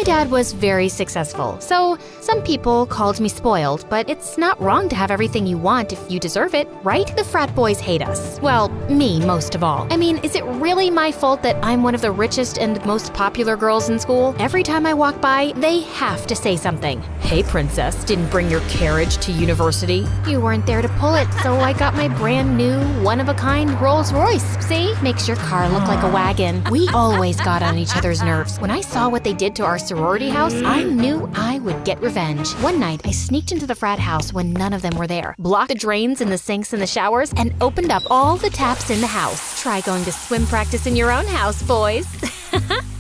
My dad was very successful, so some people called me spoiled, but it's not wrong to have everything you want if you deserve it, right? The frat boys hate us. Well, me most of all. I mean, is it really my fault that I'm one of the richest and most popular girls in school? Every time I walk by, they have to say something. Hey, princess, didn't bring your carriage to university? You weren't there to pull it, so I got my brand new, one-of-a-kind Rolls Royce. See? Makes your car look like a wagon. We always got on each other's nerves. When I saw what they did to our sorority house, I knew I would get revenge. One night, I sneaked into the frat house when none of them were there, blocked the drains and the sinks and the showers, and opened up all the taps in the house. Try going to swim practice in your own house, boys.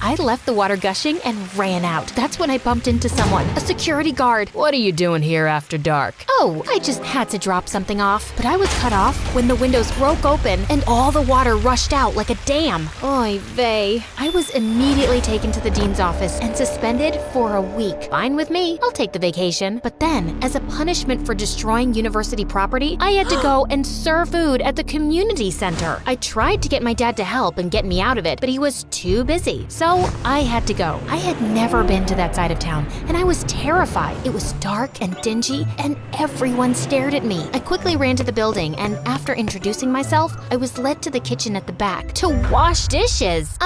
I left the water gushing and ran out. That's when I bumped into someone, a security guard. What are you doing here after dark? Oh, I just had to drop something off. But I was cut off when the windows broke open and all the water rushed out like a dam. Oy vey. I was immediately taken to the dean's office and suspended for a week. Fine with me, I'll take the vacation. But then, as a punishment for destroying university property, I had to go and serve food at the community center. I tried to get my dad to help and get me out of it, but he was too busy. So I had to go. I had never been to that side of town, and I was terrified. It was dark and dingy, and everyone stared at me. I quickly ran to the building, and after introducing myself, I was led to the kitchen at the back to wash dishes.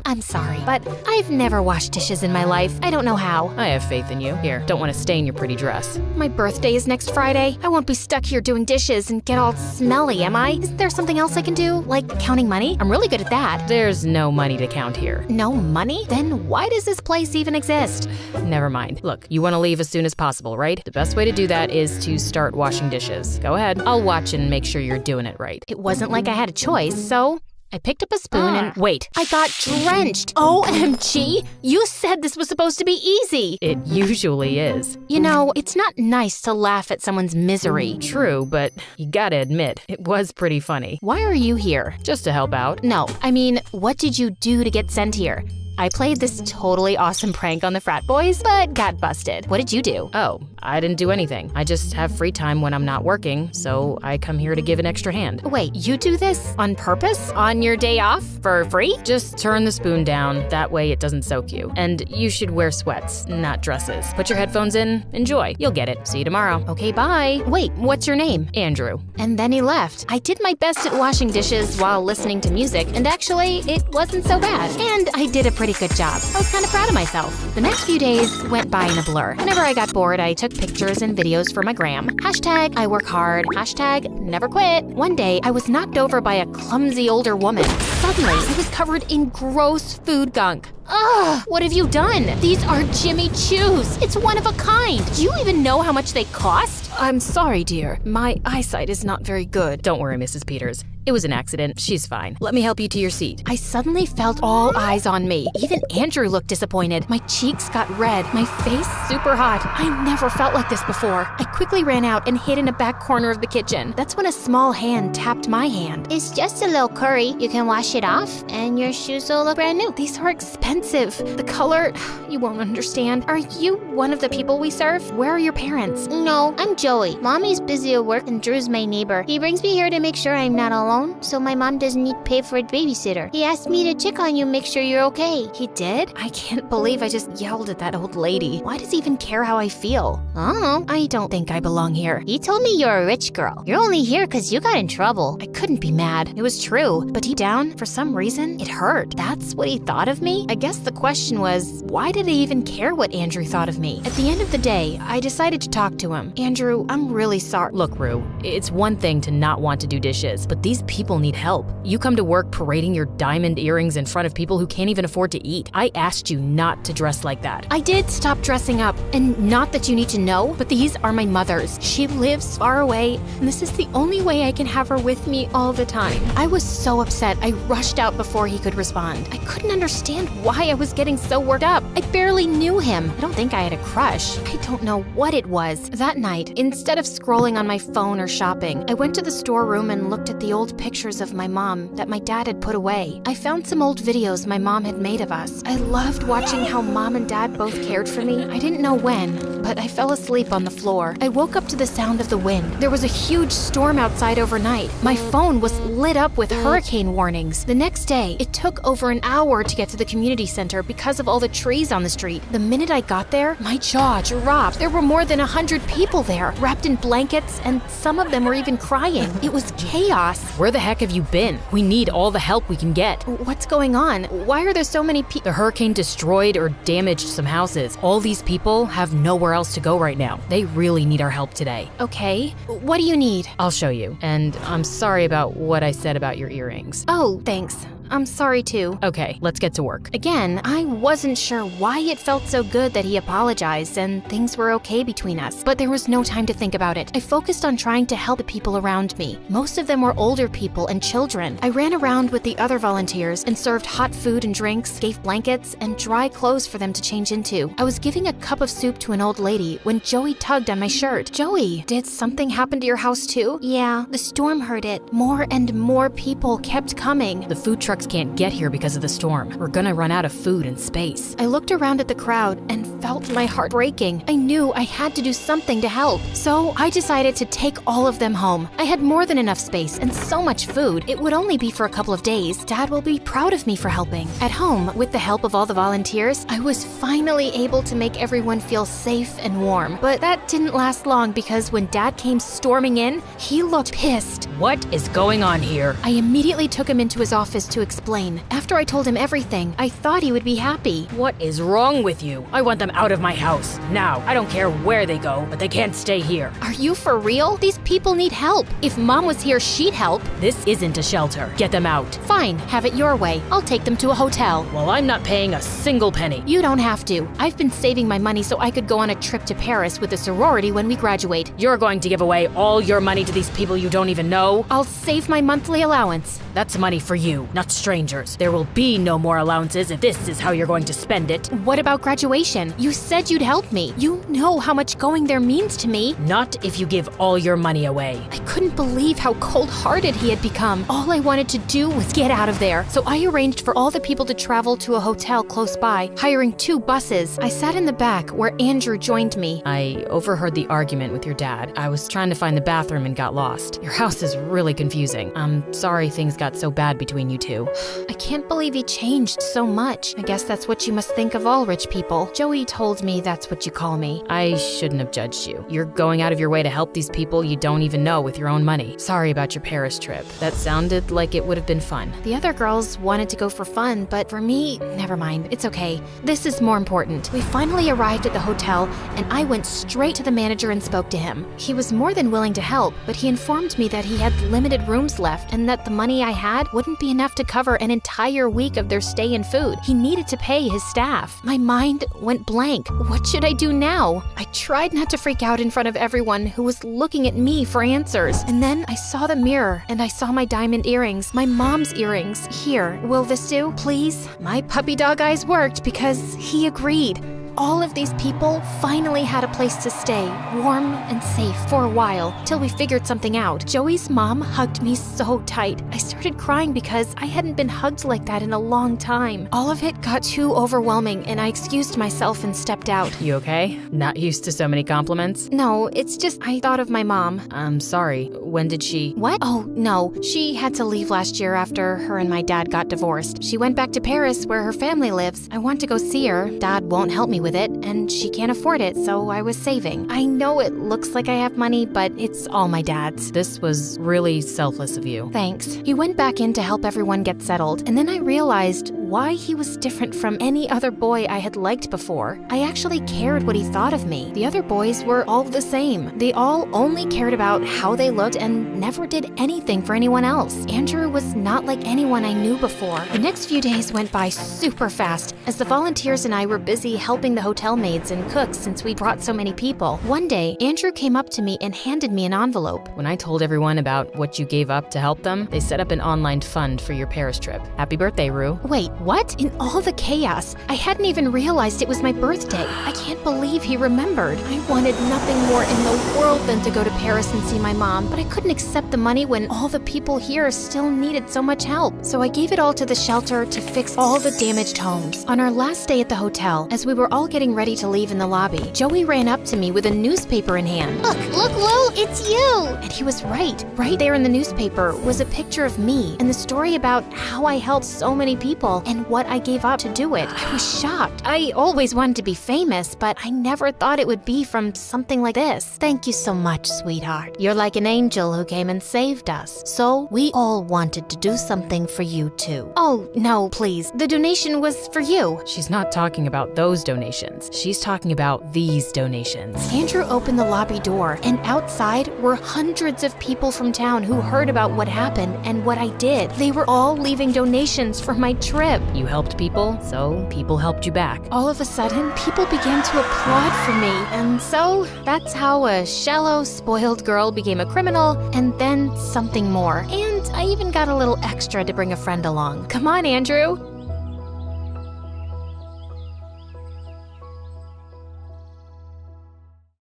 I'm sorry, but I've never washed dishes in my life. I don't know how. I have faith in you. Here, don't want to stain your pretty dress. My birthday is next Friday. I won't be stuck here doing dishes and get all smelly, am I? Isn't there something else I can do, like counting money? I'm really good at that. There's no money to count here. No money? Then why does this place even exist? Never mind. Look, you want to leave as soon as possible, right? The best way to do that is to start washing dishes. Go ahead. I'll watch and make sure you're doing it right. It wasn't like I had a choice, so I picked up a spoon and wait, I got drenched. OMG, you said this was supposed to be easy. It usually is. You know, it's not nice to laugh at someone's misery. True, but you gotta admit, it was pretty funny. Why are you here? Just to help out. No, I mean, what did you do to get sent here? I played this totally awesome prank on the frat boys, but got busted. What did you do? Oh, I didn't do anything. I just have free time when I'm not working, so I come here to give an extra hand. Wait, you do this on purpose? On your day off? For free? Just turn the spoon down, that way it doesn't soak you. And you should wear sweats, not dresses. Put your headphones in, enjoy. You'll get it. See you tomorrow. Okay, bye. Wait, what's your name? Andrew. And then he left. I did my best at washing dishes while listening to music, and actually, it wasn't so bad. And I did a pretty good job. I was kind of proud of myself. The next few days went by in a blur. Whenever I got bored, I took pictures and videos for my gram. Hashtag I work hard. Hashtag never quit. One day, I was knocked over by a clumsy older woman. Suddenly, I was covered in gross food gunk. Ugh, what have you done? These are Jimmy Choo's. It's one of a kind. Do you even know how much they cost? I'm sorry, dear. My eyesight is not very good. Don't worry, Mrs. Peters. It was an accident. She's fine. Let me help you to your seat. I suddenly felt all eyes on me. Even Andrew looked disappointed. My cheeks got red, my face super hot. I never felt like this before. I quickly ran out and hid in a back corner of the kitchen. That's when a small hand tapped my hand. It's just a little curry. You can wash it off, and your shoes will look brand new. These are expensive. The color, you won't understand. Are you one of the people we serve? Where are your parents? No, I'm Joey. Mommy's busy at work and Drew's my neighbor. He brings me here to make sure I'm not alone, so my mom doesn't need to pay for a babysitter. He asked me to check on you, make sure you're okay. He did? I can't believe I just yelled at that old lady. Why does he even care how I feel? I don't know. I don't think I belong here. He told me you're a rich girl. You're only here because you got in trouble. I couldn't be mad. It was true. But deep down, for some reason, it hurt. That's what he thought of me? I guess the question was, why did I even care what Andrew thought of me? At the end of the day, I decided to talk to him. Andrew, I'm really sorry. Look, Rue, it's one thing to not want to do dishes, but these people need help. You come to work parading your diamond earrings in front of people who can't even afford to eat. I asked you not to dress like that. I did stop dressing up, and not that you need to know, but these are my mother's. She lives far away, and this is the only way I can have her with me all the time. I was so upset, I rushed out before he could respond. I couldn't understand why I was getting so worked up. I barely knew him. I don't think I had a crush. I don't know what it was. That night, instead of scrolling on my phone or shopping, I went to the storeroom and looked at the old pictures of my mom that my dad had put away. I found some old videos my mom had made of us. I loved watching how mom and dad both cared for me. I didn't know when, but I fell asleep on the floor. I woke up to the sound of the wind. There was a huge storm outside overnight. My phone was lit up with hurricane warnings. The next day, it took over an hour to get to the community center because of all the trees on the street. The minute I got there, my jaw dropped. There were more than 100 people there, wrapped in blankets, and some of them were even crying. It was chaos. Where the heck have you been? We need all the help we can get. What's going on? Why are there so many people? The hurricane destroyed or damaged some houses. All these people have nowhere else to go right now. They really need our help today. Okay, what do you need? I'll show you. And I'm sorry about what I said about your earrings. Oh, thanks. I'm sorry too. Okay, let's get to work. Again, I wasn't sure why it felt so good that he apologized and things were okay between us, but there was no time to think about it. I focused on trying to help the people around me. Most of them were older people and children. I ran around with the other volunteers and served hot food and drinks, gave blankets, and dry clothes for them to change into. I was giving a cup of soup to an old lady when Joey tugged on my shirt. Joey, did something happen to your house too? Yeah, the storm hurt it. More and more people kept coming. The food trucks can't get here because of the storm. We're gonna run out of food and space. I looked around at the crowd and felt my heart breaking. I knew I had to do something to help. So I decided to take all of them home. I had more than enough space and so much food. It would only be for a couple of days. Dad will be proud of me for helping. At home, with the help of all the volunteers, I was finally able to make everyone feel safe and warm. But that didn't last long because when Dad came storming in, he looked pissed. What is going on here? I immediately took him into his office to explain. After I told him everything, I thought he would be happy. What is wrong with you? I want them out of my house. Now, I don't care where they go, but they can't stay here. Are you for real? These people need help. If Mom was here, she'd help. This isn't a shelter. Get them out. Fine, have it your way. I'll take them to a hotel. Well, I'm not paying a single penny. You don't have to. I've been saving my money so I could go on a trip to Paris with a sorority when we graduate. You're going to give away all your money to these people you don't even know? I'll save my monthly allowance. That's money for you, not strangers. There will be no more allowances if this is how you're going to spend it. What about graduation? You said you'd help me. You know how much going there means to me. Not if you give all your money away. I couldn't believe how cold-hearted he had become. All I wanted to do was get out of there. So I arranged for all the people to travel to a hotel close by, hiring 2 buses. I sat in the back where Andrew joined me. I overheard the argument with your dad. I was trying to find the bathroom and got lost. Your house is really confusing. I'm sorry things got so bad between you two. I can't believe he changed so much. I guess that's what you must think of all rich people. Joey told me that's what you call me. I shouldn't have judged you. You're going out of your way to help these people you don't even know with your own money. Sorry about your Paris trip. That sounded like it would have been fun. The other girls wanted to go for fun, but for me, never mind. It's okay. This is more important. We finally arrived at the hotel, and I went straight to the manager and spoke to him. He was more than willing to help, but he informed me that he had limited rooms left and that the money I had wouldn't be enough to cover an entire week of their stay and food. He needed to pay his staff. My mind went blank. What should I do now? I tried not to freak out in front of everyone who was looking at me for answers. And then I saw the mirror and I saw my diamond earrings, my mom's earrings. Here, will this do, please? My puppy dog eyes worked because he agreed. All of these people finally had a place to stay, warm and safe for a while, till we figured something out. Joey's mom hugged me so tight. I started crying because I hadn't been hugged like that in a long time. All of it got too overwhelming and I excused myself and stepped out. You okay? Not used to so many compliments? No, it's just I thought of my mom. I'm sorry. When did she? What? Oh, no. She had to leave last year after her and my dad got divorced. She went back to Paris where her family lives. I want to go see her. Dad won't help me with it, and she can't afford it, so I was saving. I know it looks like I have money, but it's all my dad's. This was really selfless of you. Thanks. He went back in to help everyone get settled, and then I realized why he was different from any other boy I had liked before. I actually cared what he thought of me. The other boys were all the same. They all only cared about how they looked and never did anything for anyone else. Andrew was not like anyone I knew before. The next few days went by super fast as the volunteers and I were busy helping the hotel maids and cooks since we brought so many people. One day, Andrew came up to me and handed me an envelope. When I told everyone about what you gave up to help them, they set up an online fund for your Paris trip. Happy birthday, Rue. Wait, What? In all the chaos, I hadn't even realized it was my birthday. I can't believe he remembered. I wanted nothing more in the world than to go to Paris and see my mom, but I couldn't accept the money when all the people here still needed so much help. So I gave it all to the shelter to fix all the damaged homes. On our last day at the hotel, as we were all getting ready to leave in the lobby, Joey ran up to me with a newspaper in hand. Look, Lou, it's you! And he was right. Right there in the newspaper was a picture of me and the story about how I helped so many people and what I gave up to do it. I was shocked. I always wanted to be famous, but I never thought it would be from something like this. Thank you so much, sweetheart. You're like an angel who came and saved us. So we all wanted to do something for you too. Oh, no, please. The donation was for you. She's not talking about those donations. She's talking about these donations. Andrew opened the lobby door, and outside were hundreds of people from town who heard about what happened and what I did. They were all leaving donations for my trip. You helped people, so people helped you back. All of a sudden, people began to applaud for me, and so that's how a shallow, spoiled girl became a criminal, and then something more. And I even got a little extra to bring a friend along. Come on, Andrew.